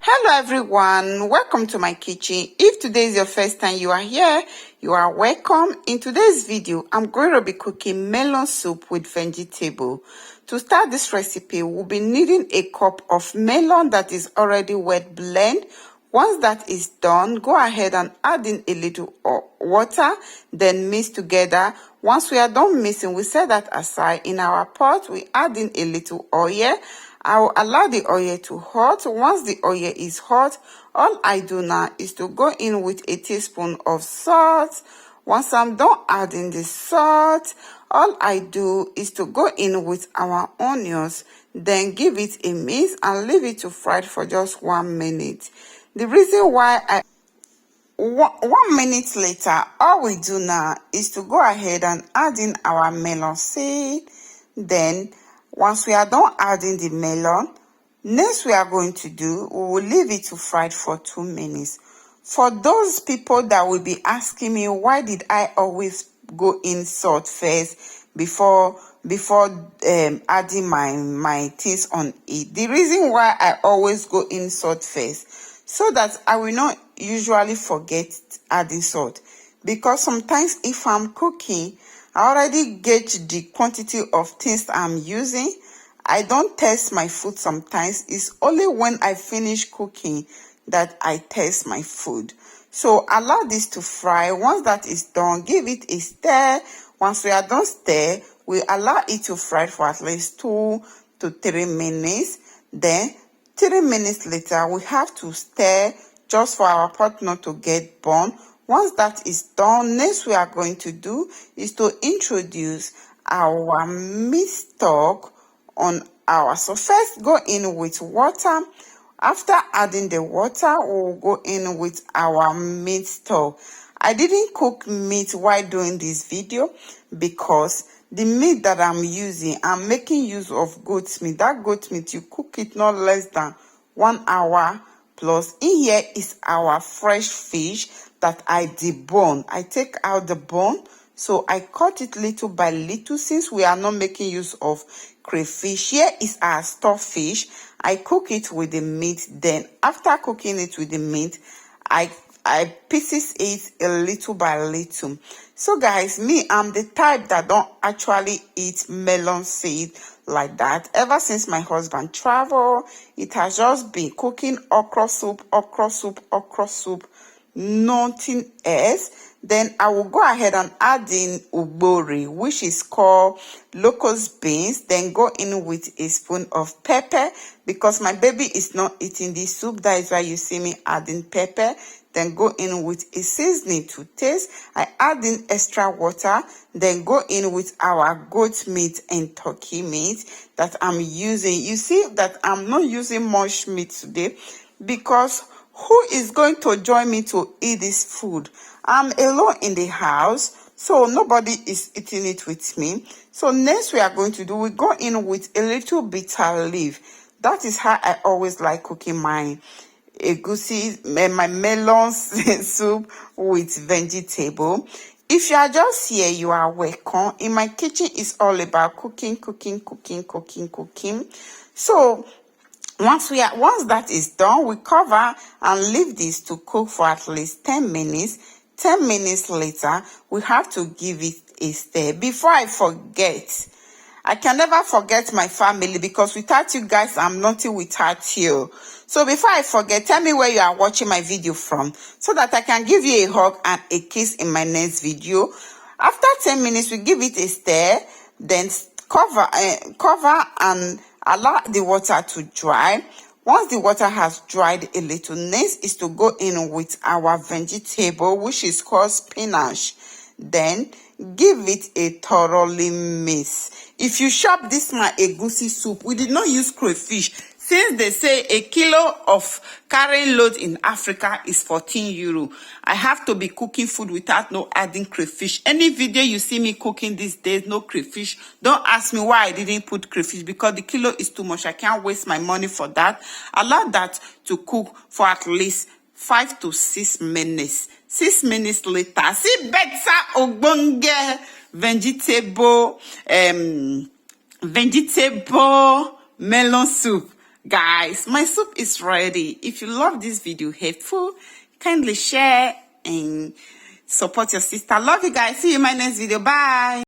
Hello everyone, welcome to my kitchen. If today is your first time you are here, you are welcome. In today's video, I'm going to be cooking melon soup with vegetable. To start this recipe, we'll be needing a cup of melon that is already wet blend. Once that is done, go ahead and add in a little water, then mix together. Once we are done mixing, we set that aside. In our pot, we add in a little oil. I will allow the oil to hot. Once the oil is hot, all I do now is to go in with a teaspoon of salt. Once I'm done adding the salt, all I do is to go in with our onions, then give it a mix and leave it to fry for just 1 minute. The reason why 1 minute later, all we do now is to go ahead and add in our melon seed. Then once we are done adding the melon, next we are going to do, we will leave it to fry for 2 minutes. For those people that will be asking me, why did I always go in salt first before adding my things on it? The reason why I always go in salt first, so that I will not usually forget adding salt. Because sometimes if I'm cooking, I already gauge the quantity of things I'm using. I don't test my food sometimes. It's only when I finish cooking that I test my food. So allow this to fry. Once that is done, give it a stir. Once we are done stir, we allow it to fry for at least 2 to 3 minutes. Then 3 minutes later, we have to stir just for our pot not to get burnt. Once that is done, next we are going to do is to introduce our meat stock on our. So first go in with water. After adding the water, we'll go in with our meat stock. I didn't cook meat while doing this video because the meat that I'm using, I'm making use of goat meat. That goat meat, you cook it not less than 1 hour plus. In here is our fresh fish that I debone. I take out the bone, so I cut it little by little. Since we are not making use of crayfish, here is our stuffed fish. I cook it with the meat. Then after cooking it with the meat, I pieces it a little by little. So guys, me, I'm the type that don't actually eat melon seed like that. Ever since my husband traveled, it has just been cooking okra soup, nothing else. Then I will go ahead and add in ubori, which is called locust beans. Then go in with a spoon of pepper because my baby is not eating this soup. That is why you see me adding pepper. Then go in with a seasoning to taste. I add in extra water. Then go in with our goat meat and turkey meat that I'm using. You see that I'm not using much meat today because who is going to join me to eat this food? I'm alone in the house, so nobody is eating it with me. So next we are going to do, we go in with a little bitter leaf. That is how I always like cooking my egusi, my melon soup with vegetable. If you are just here, you are welcome. In my kitchen, it's all about cooking. So once that is done, we cover and leave this to cook for at least 10 minutes. 10 minutes later, we have to give it a stir. Before I forget, I can never forget my family because without you guys, I'm nothing without you. So before I forget, tell me where you are watching my video from so that I can give you a hug and a kiss in my next video. After 10 minutes, we give it a stir, then cover and allow the water to dry. Once the water has dried a little, next is to go in with our vegetable, which is called spinach. Then give it a thoroughly mix. If you shop this my egusi soup, we did not use crayfish. Since they say a kilo of carrying load in Africa is 14 euro, I have to be cooking food without no adding crayfish. Any video you see me cooking these days, no crayfish, don't ask me why I didn't put crayfish because the kilo is too much. I can't waste my money for that. Allow that to cook for at least 5 to 6 minutes. 6 minutes later, see better ogbonge vegetable melon soup. Guys, my soup is ready. If you love this video helpful, kindly share and support your sister. Love you guys. See you in my next video. Bye.